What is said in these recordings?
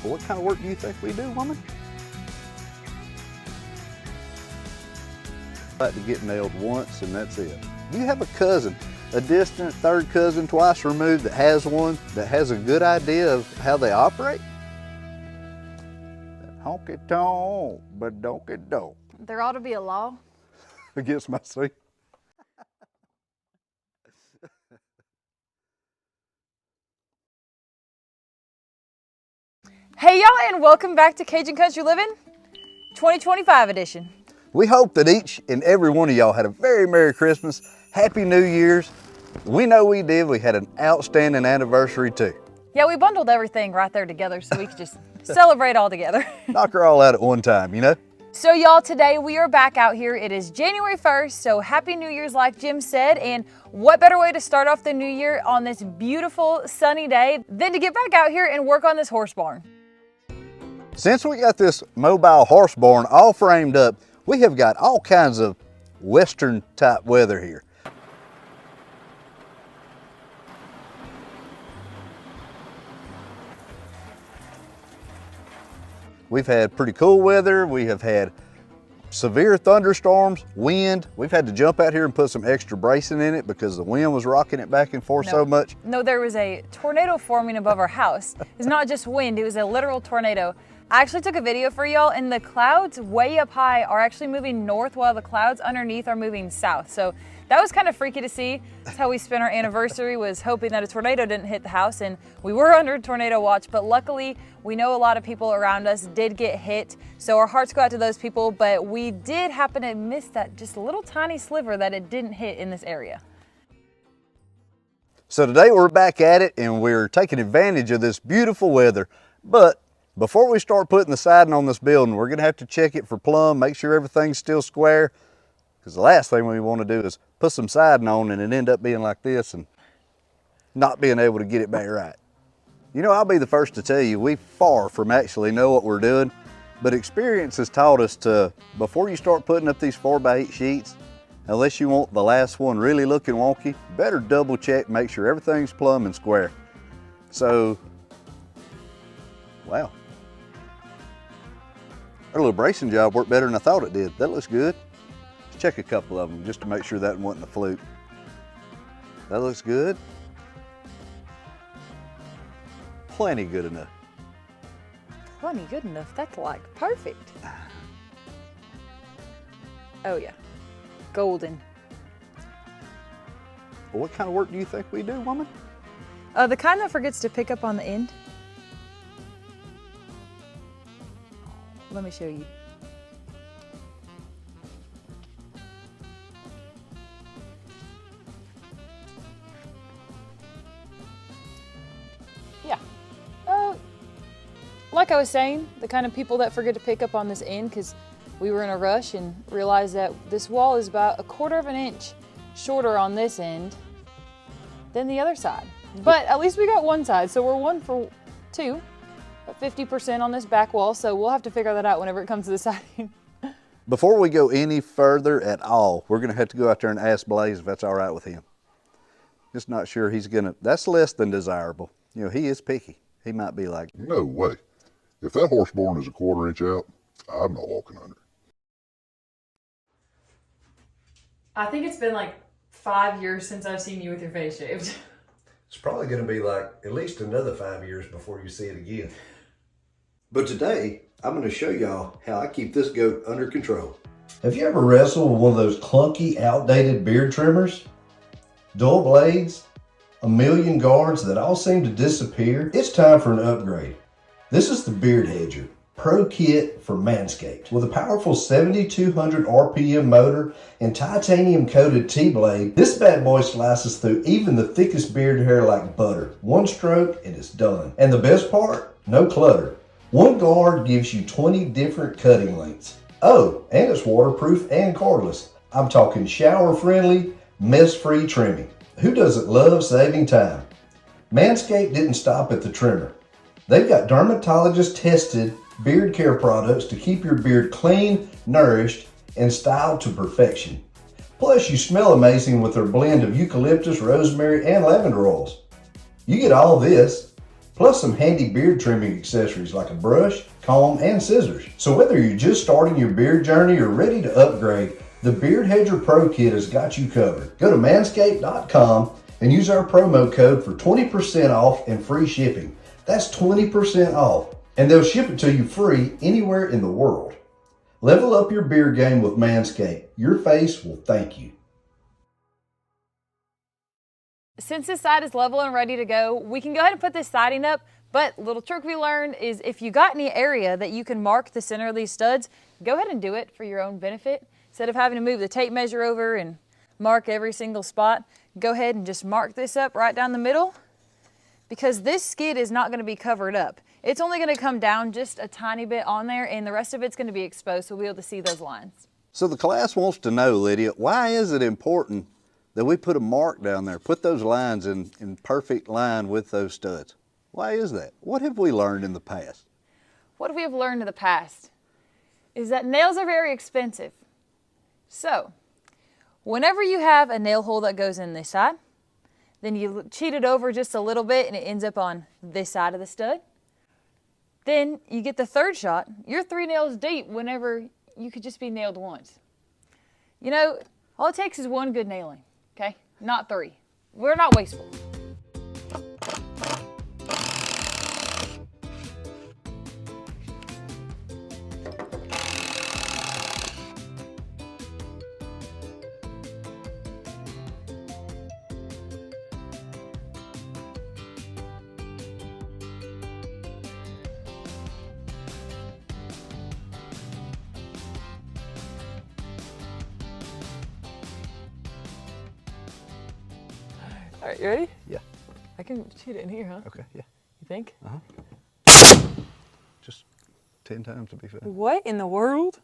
Well, what kind of work do you think we do, woman? I like to get nailed once and that's it. You have a cousin, a distant third cousin twice removed that has one that has a good idea of how they operate? Honky tonk, but donkey donk. There ought to be a law Against my seat. Hey y'all, and welcome back to Cajun Country Living 2025 edition. We hope that each and every one of y'all had a very Merry Christmas, Happy New Year's. We know we did. We had an outstanding anniversary too. Yeah, we bundled everything right there together so we could just celebrate all together. Knock her all out at one time, you know? So y'all, today we are back out here. It is January 1st, so Happy New Year's like Jim said, and what better way to start off the new year on this beautiful sunny day than to get back out here and work on this horse barn. Since we got this mobile horse barn all framed up, we have got all kinds of Western type weather here. We've had pretty cool weather. We have had severe thunderstorms, wind. We've had to jump out here and put some extra bracing in it because the wind was rocking it back and forth so much. No, there was a tornado forming above our house. It's not just wind, it was a literal tornado. I actually took a video for y'all, and the clouds way up high are actually moving north while the clouds underneath are moving south. So that was kind of freaky to see. That's how we spent our anniversary, was hoping that a tornado didn't hit the house, and we were under tornado watch, but luckily we know a lot of people around us did get hit. So our hearts go out to those people, but we did happen to miss that just a little tiny sliver that it didn't hit in this area. So today we're back at it and we're taking advantage of this beautiful weather. But before we start putting the siding on this building, we're gonna have to check it for plumb, make sure everything's still square. Because the last thing we want to do is put some siding on and it end up being like this and not being able to get it back right. You know, I'll be the first to tell you, we far from actually know what we're doing, but experience has taught us to, before you start putting up these 4x8 sheets, unless you want the last one really looking wonky, better double check, make sure everything's plumb and square. So, wow. Our little bracing job worked better than I thought it did. That looks good. Let's check a couple of them just to make sure that wasn't a fluke. That looks good. Plenty good enough. Plenty good enough, that's like perfect. Oh yeah, golden. Well, what kind of work do you think we do, woman? The kind that forgets to pick up on the end. Let me show you. Yeah. Like I was saying, the kind of people that forget to pick up on this end, because we were in a rush and realized that this wall is about 1/4 of an inch shorter on this end than the other side. But at least we got one side, so we're 1 for 2. 50% on this back wall, so we'll have to figure that out whenever it comes to the siding. Before we go any further at all, we're gonna have to go out there and ask Blaze if that's all right with him. Just not sure he's gonna, that's less than desirable. You know, he is picky. He might be like, no way. If that horse barn is 1/4 inch out, I'm not walking under. I think it's been like 5 years since I've seen you with your face shaved. It's probably going to be like at least another 5 years before you see it again. But today, I'm going to show y'all how I keep this goat under control. Have you ever wrestled with one of those clunky, outdated beard trimmers? Dull blades? A million guards that all seem to disappear? It's time for an upgrade. This is the Beard Hedger Pro Kit for Manscaped. With a powerful 7,200 RPM motor and titanium coated T-blade, this bad boy slices through even the thickest beard hair like butter. One stroke and it's done. And the best part? No clutter. One guard gives you 20 different cutting lengths. Oh, and it's waterproof and cordless. I'm talking shower friendly, mess free trimming. Who doesn't love saving time? Manscaped didn't stop at the trimmer. They've got dermatologist tested beard care products to keep your beard clean, nourished, and styled to perfection. Plus, you smell amazing with their blend of eucalyptus, rosemary, and lavender oils. You get all this plus some handy beard trimming accessories like a brush, comb, and scissors. So whether you're just starting your beard journey or ready to upgrade, the Beard Hedger Pro Kit has got you covered. Go to manscaped.com and use our promo code for 20% off and free shipping. That's 20% off, and they'll ship it to you free anywhere in the world. Level up your beard game with Manscaped. Your face will thank you. Since this side is level and ready to go, we can go ahead and put this siding up, but little trick we learned is if you got any area that you can mark the center of these studs, go ahead and do it for your own benefit. Instead of having to move the tape measure over and mark every single spot, go ahead and just mark this up right down the middle, because this skid is not going to be covered up. It's only going to come down just a tiny bit on there, and the rest of it's going to be exposed, so we'll be able to see those lines. So the class wants to know, Lydia, why is it important that we put a mark down there, put those lines in perfect line with those studs? Why is that? What have we learned in the past? What we have learned in the past is that nails are very expensive. So, whenever you have a nail hole that goes in this side, then you cheat it over just a little bit and it ends up on this side of the stud. Then you get the third shot, you're 3 nails deep whenever you could just be nailed once. You know, all it takes is 1 good nailing, okay? Not 3. We're not wasteful. All right, you ready? Yeah. I can cheat it in here, huh? Okay, yeah. You think? Just 10 times to be fair. What in the world?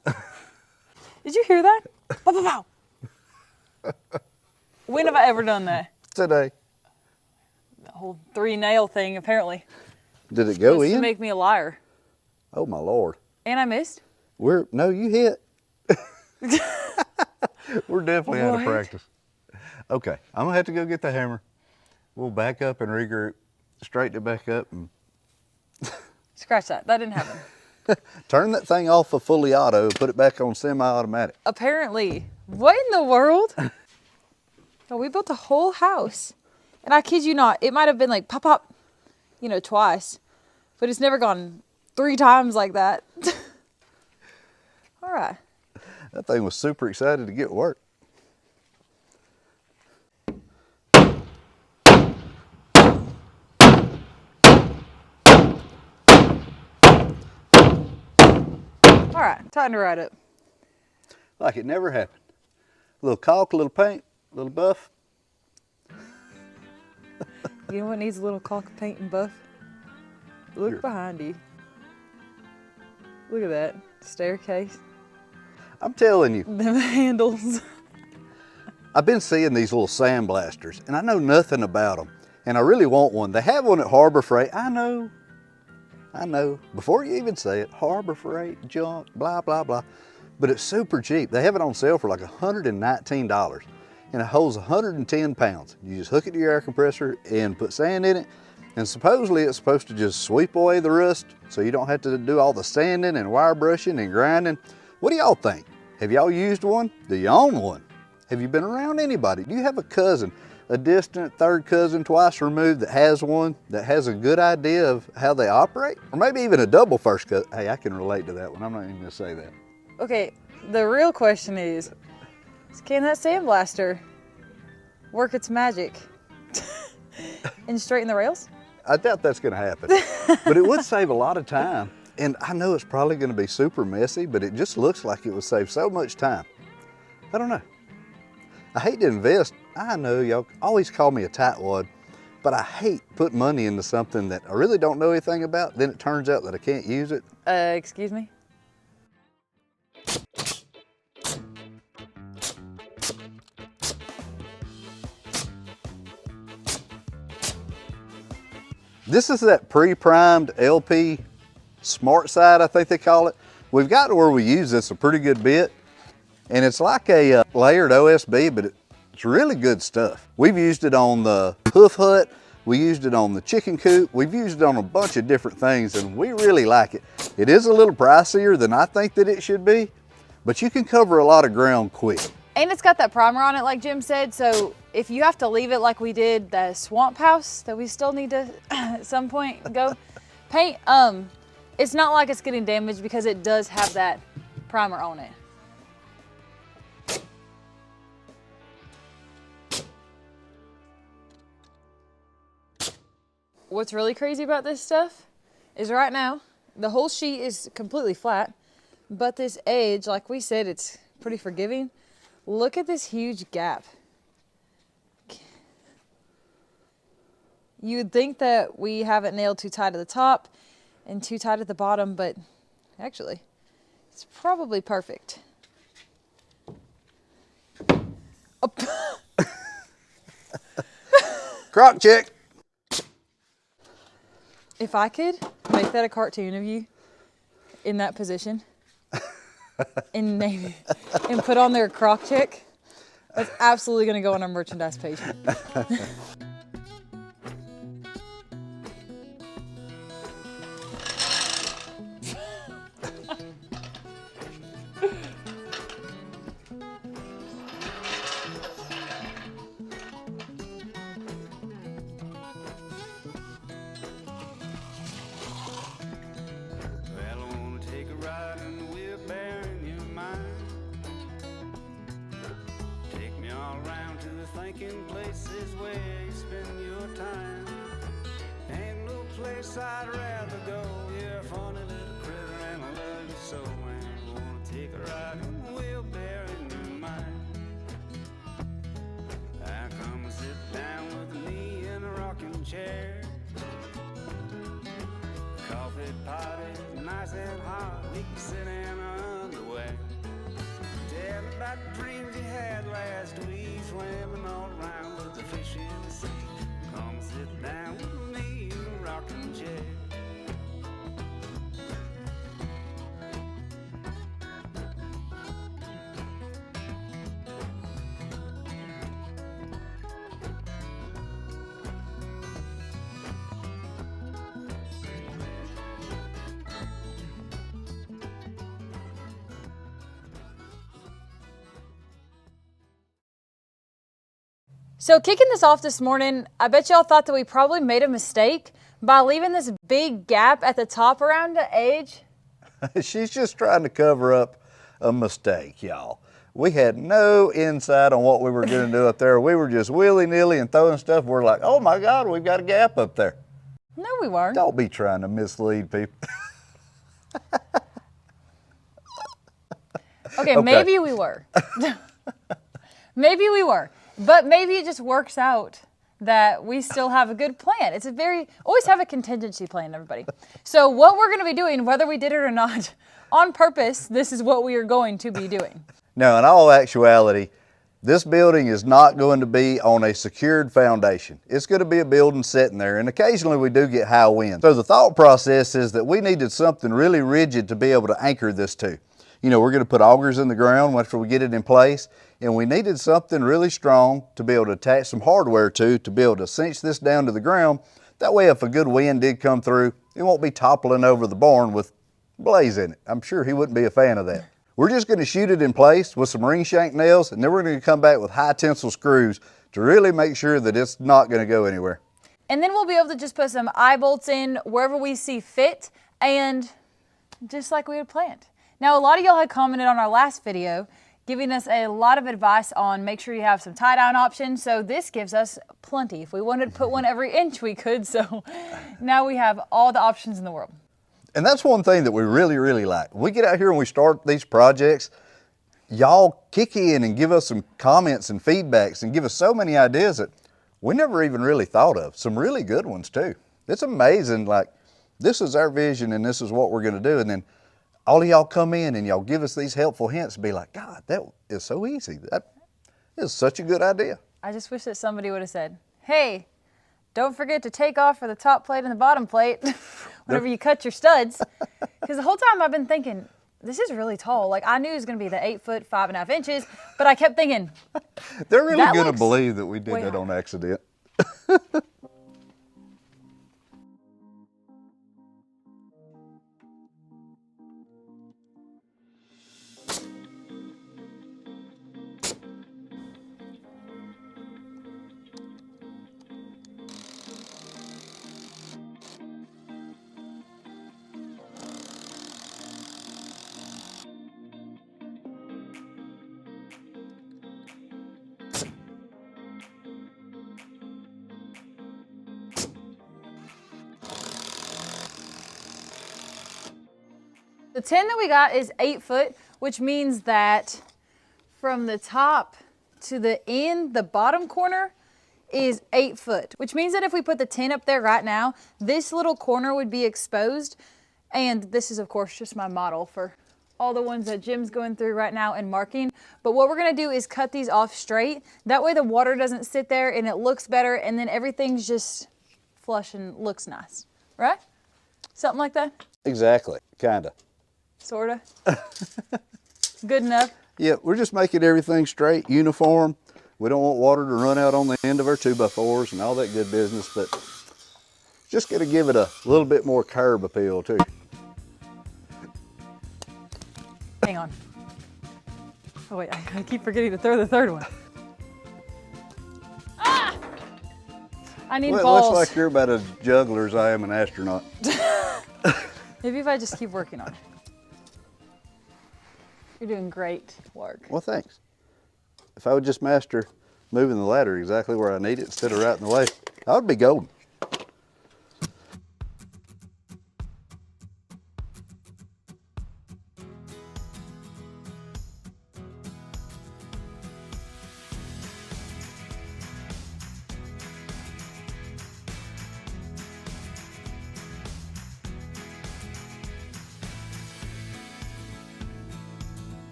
Did you hear that? Pow, pow, pow. When have I ever done that? Today. The whole 3 nail thing, apparently. Did it go Supposed to in? make me a liar. Oh my Lord. And I missed. No, you hit. We're definitely out of What? practice. Okay, I'm gonna have to go get the hammer. We'll back up and regroup, straighten it back up, and Scratch that. That didn't happen. turn that thing off of fully auto and put it back on semi-automatic. Apparently. What in the world? No, we built a whole house. And I kid you not, it might have been like pop, pop, twice. But it's never gone 3 times like that. All right. That thing was super excited to get work. All right, time to write up. Like it never happened. A little caulk, a little paint, a little buff. You know what needs a little caulk, paint, and buff? Look Here. behind you. Look at that staircase. I'm telling you, Them handles. I've been seeing these little sandblasters, and I know nothing about them, and I really want one. They have one at Harbor Freight. I know. Before you even say it, Harbor Freight, junk, blah, blah, blah. But it's super cheap. They have it on sale for like $119, and it holds 110 pounds. You just hook it to your air compressor and put sand in it, and supposedly it's supposed to just sweep away the rust so you don't have to do all the sanding and wire brushing and grinding. What do y'all think? Have y'all used one? Do you own one? Have you been around anybody? Do you have a cousin, a distant third cousin twice removed that has one, that has a good idea of how they operate? Or maybe even a double first cousin. Hey, I can relate to that one. I'm not even gonna say that. Okay, the real question is can that sandblaster work its magic and straighten the rails? I doubt that's gonna happen, but it would save a lot of time. And I know it's probably gonna be super messy, but it just looks like it would save so much time. I don't know. I hate to invest. I know y'all always call me a tightwad, but I hate putting money into something that I really don't know anything about. Then it turns out that I can't use it. Excuse me? This is that pre-primed LP smart side, I think they call it. We've got to where we use this a pretty good bit, and it's like a layered OSB, but it's really good stuff. We've used it on the hoof hut, We used it on the chicken coop. We've used it on a bunch of different things, and we really like it. It is a little pricier than I think that it should be, but you can cover a lot of ground quick. And it's got that primer on it, like Jim said, so if you have to leave it like we did the swamp house that we still need to at some point go paint, it's not like it's getting damaged because it does have that primer on it. What's really crazy about this stuff is right now, the whole sheet is completely flat, but this edge, like we said, it's pretty forgiving. Look at this huge gap. You'd think that we have it nailed too tight at the top and too tight at the bottom, but actually, it's probably perfect. Oh. Croc check. If I could make that a cartoon of you in that position and name it and put on their croc check, that's absolutely going to go on our merchandise page. Places where you spend your time. Ain't no place I'd rather go. You're a funny little critter and I love you so, man. I wanna take a ride and we'll bear in your mind. I come and sit down with me in a rocking chair. Coffee pot is nice and hot. We can sit in our underwear. Tell me about the dreams you had last week. Swimming all around with the fish in the sea. Come sit down with me in a rocking chair. So kicking this off this morning, I bet y'all thought that we probably made a mistake by leaving this big gap at the top around the edge. She's just trying to cover up a mistake, y'all. We had no insight on what we were going to do up there. We were just willy-nilly and throwing stuff. We're like, oh my God, we've got a gap up there. No, we weren't. Don't be trying to mislead people. Okay, maybe we were. Maybe we were. But maybe it just works out that we still have a good plan. It's always have a contingency plan, everybody. So what we're going to be doing, whether we did it or not, on purpose, this is what we are going to be doing. Now, in all actuality, this building is not going to be on a secured foundation. It's going to be a building sitting there, and occasionally we do get high winds. So the thought process is that we needed something really rigid to be able to anchor this to. You know, we're going to put augers in the ground after we get it in place, and we needed something really strong to be able to attach some hardware to be able to cinch this down to the ground. That way, if a good wind did come through, it won't be toppling over the barn with Blaze in it. I'm sure he wouldn't be a fan of that. We're just going to shoot it in place with some ring shank nails, and then we're going to come back with high tensile screws to really make sure that it's not going to go anywhere. And then we'll be able to just put some eye bolts in wherever we see fit, and just like we had planned. Now, a lot of y'all had commented on our last video, giving us a lot of advice on make sure you have some tie-down options. So this gives us plenty. If we wanted to put one every inch, we could. So now we have all the options in the world. And that's one thing that we really, really like. We get out here and we start these projects, y'all kick in and give us some comments and feedbacks and give us so many ideas that we never even really thought of. Some really good ones too. It's amazing, like, this is our vision and this is what we're gonna do. And then all of y'all come in and y'all give us these helpful hints and be like, God, that is so easy. That is such a good idea. I just wish that somebody would have said, hey, don't forget to take off for the top plate and the bottom plate whenever you cut your studs. Because the whole time I've been thinking, this is really tall. Like, I knew it was going to be the 8 foot, 5.5 inches, but I kept thinking, they're really going to believe that we did that on accident. The tin that we got is 8 foot, which means that from the top to the end, the bottom corner is 8 foot, which means that if we put the tin up there right now, this little corner would be exposed. And this is of course just my model for all the ones that Jim's going through right now and marking. But what we're gonna do is cut these off straight. That way the water doesn't sit there and it looks better, and then everything's just flush and looks nice, right? Something like that? Exactly, kinda. Sorta. Good enough? Yeah, we're just making everything straight, uniform. We don't want water to run out on the end of our 2x4s and all that good business, but just gonna give it a little bit more curb appeal too. Hang on. Oh wait, I keep forgetting to throw the third one. Ah! I need Well, it balls. looks like you're about as juggler as I am an astronaut. Maybe if I just keep working on it. You're doing great work. Well, thanks. If I would just master moving the ladder exactly where I need it instead of right in the way, I would be golden.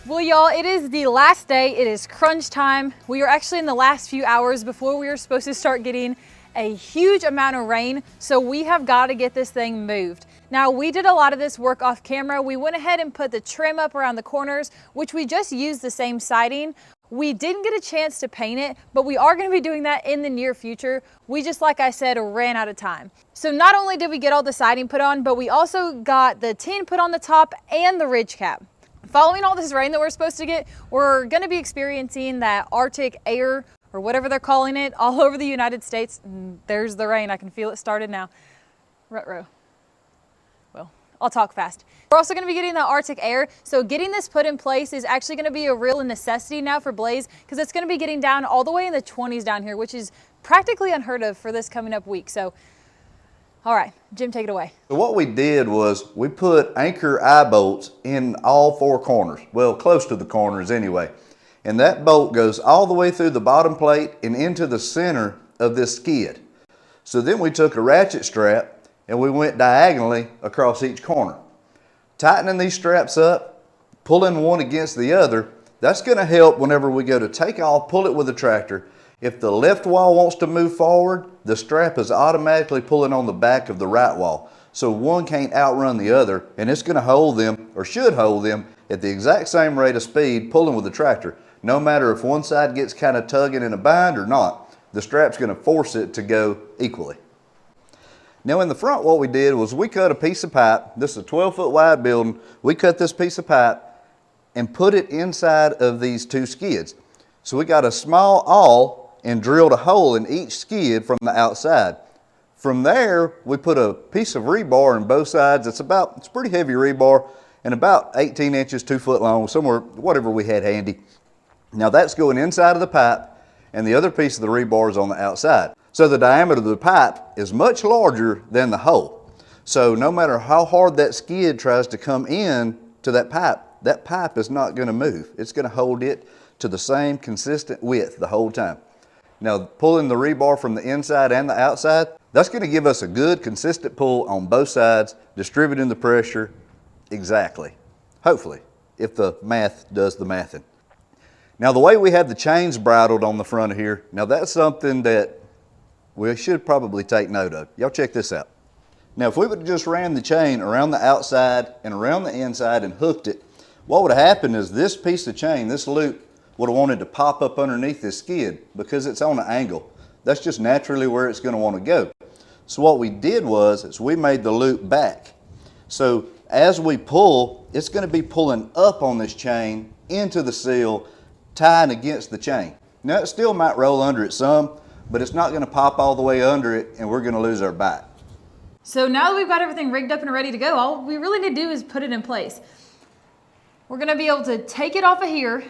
Well, y'all, it is the last day. It is crunch time. We are actually in the last few hours before we are supposed to start getting a huge amount of rain. So we have got to get this thing moved. Now, we did a lot of this work off camera. We went ahead and put the trim up around the corners, which we just used the same siding. We didn't get a chance to paint it, but we are going to be doing that in the near future. We just, like I said, ran out of time. So not only did we get all the siding put on, but we also got the tin put on the top and the ridge cap. Following all this rain that we're supposed to get, we're going to be experiencing that Arctic air, or whatever they're calling it, all over the United States. And there's the rain. I can feel it started now. Ruh-roh. Well, I'll talk fast. We're also going to be getting the Arctic air, so getting this put in place is actually going to be a real necessity now for Blaze, because it's going to be getting down all the way in the 20s down here, which is practically unheard of for this coming up week. So, all right, Jim, take it away. So what we did was we put anchor eye bolts in all 4 corners, well, close to the corners anyway. And that bolt goes all the way through the bottom plate and into the center of this skid. So then we took a ratchet strap and we went diagonally across each corner. Tightening these straps up, pulling one against the other, that's going to help whenever we go to take off, pull it with a tractor. If the left wall wants to move forward, the strap is automatically pulling on the back of the right wall. So one can't outrun the other, and it's going to hold them, or should hold them, at the exact same rate of speed pulling with the tractor. No matter if one side gets kind of tugging in a bind or not, the strap's going to force it to go equally. Now in the front, what we did was we cut a piece of pipe. This is a 12-foot wide building. We cut this piece of pipe and put it inside of these 2 skids. So we got a small awl and drilled a hole in each skid from the outside. From there, we put a piece of rebar on both sides. It's pretty heavy rebar and about 18 inches, 2 foot long, somewhere, whatever we had handy. Now that's going inside of the pipe, and the other piece of the rebar is on the outside. So the diameter of the pipe is much larger than the hole. So no matter how hard that skid tries to come in to that pipe is not going to move. It's going to hold it to the same consistent width the whole time. Now, pulling the rebar from the inside and the outside, that's going to give us a good, consistent pull on both sides, distributing the pressure exactly. Hopefully, if the math does the mathing. Now, the way we have the chains bridled on the front of here, now that's something that we should probably take note of. Y'all check this out. Now, if we would have just ran the chain around the outside and around the inside and hooked it, what would have happened is this piece of chain, this loop, would have wanted to pop up underneath this skid because it's on an angle. That's just naturally where it's going to want to go. So what we did was is we made the loop back. So as we pull, it's going to be pulling up on this chain into the seal, tying against the chain. Now it still might roll under it some, but it's not going to pop all the way under it and we're going to lose our bite. So now that we've got everything rigged up and ready to go, all we really need to do is put it in place. We're gonna be able to take it off of here,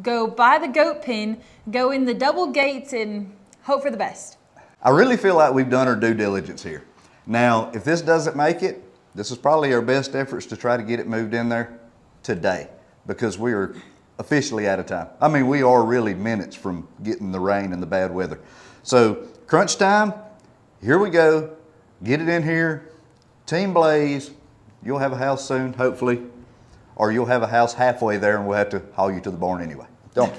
go by the goat pen, go in the double gates and hope for the best. I really feel like we've done our due diligence here. Now, if this doesn't make it, this is probably our best efforts to try to get it moved in there today because we are officially out of time. I mean, we are really minutes from getting the rain and the bad weather. So crunch time, here we go. Get it in here, Team Blaze. You'll have a house soon, hopefully, or you'll have a house halfway there and we'll have to haul you to the barn anyway. Don't.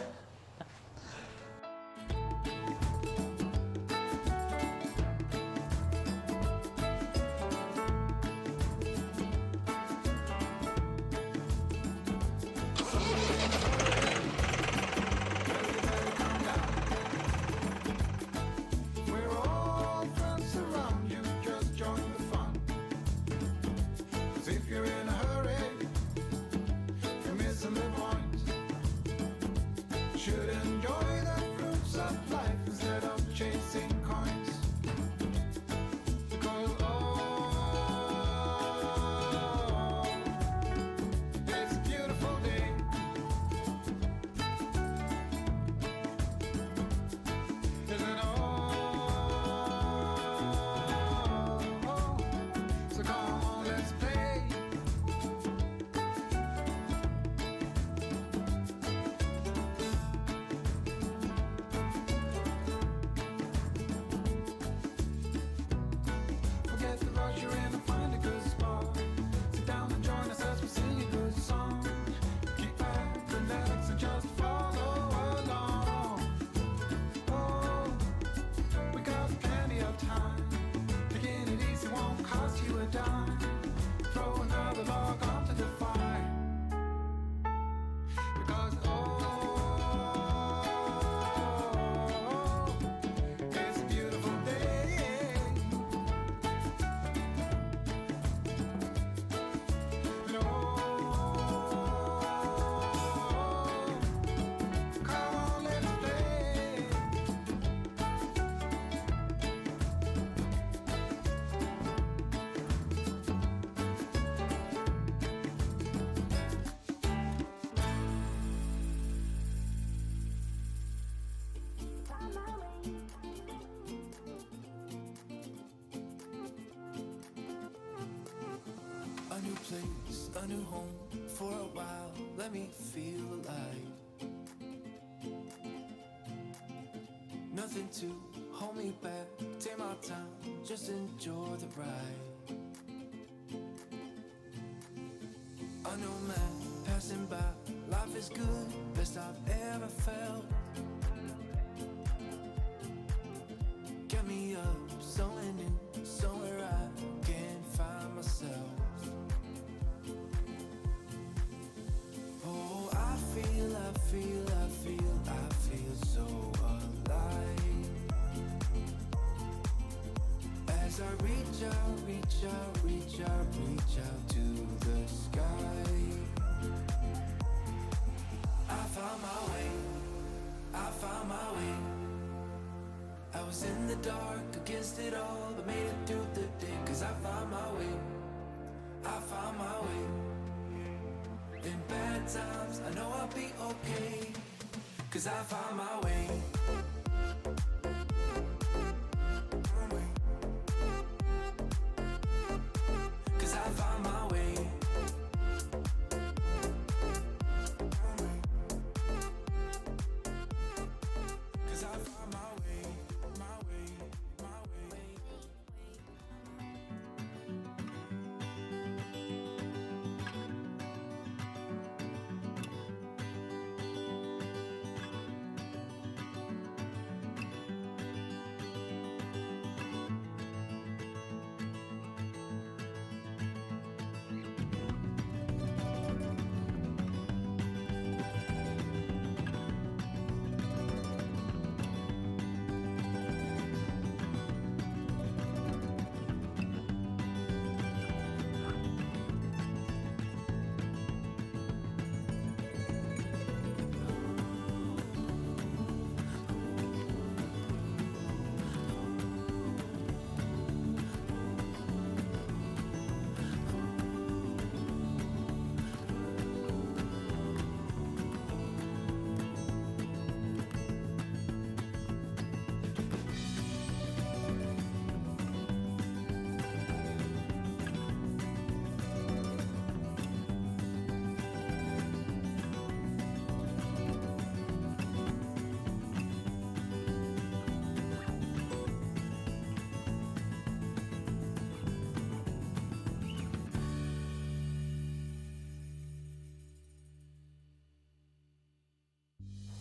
We're all friends around you, just join the fun. 'Cause if you're in a hurry, you're missing the point. You should enjoy the fruits of life instead of chasing coins. Because it's a beautiful day. Isn't so come on, let's play. Forget the rush, you're in and find a good spot. Sit down and join us as we sing a good song. Keep back, relax, and just follow along. Oh, we got plenty of time. Taking it easy won't cost you a dime. Throw another log onto the fire. Because it's a beautiful day. And come on, let's play. A new place, a new home for a while. Let me feel alive. Nothing to hold me back. Take my time, just enjoy the ride. A new man passing by. Life is good, best I've ever felt. Get me up, somewhere new, somewhere I can find myself. Oh, I feel so alive. As I reach out to the sky. I found my way. I was in the dark against it all, but made it through the day. 'Cause I found my way. In bad times, I know I'll be okay. 'Cause I found my way. 'Cause I found my way. 'Cause I found my way, my way, my way.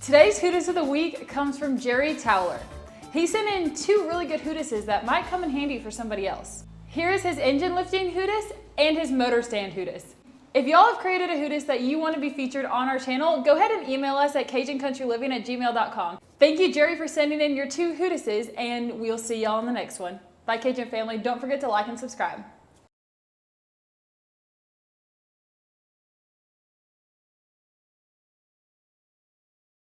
Today's Hootis of the Week comes from Jerry Towler. He sent in 2 really good Hootises that might come in handy for somebody else. Here is his engine lifting Hootis and his motor stand Hootis. If y'all have created a Hootis that you want to be featured on our channel, go ahead and email us at cajuncountrylivin@gmail.com. Thank you, Jerry, for sending in your 2 Hootises, and we'll see y'all in the next one. Bye, Cajun family. Don't forget to like and subscribe.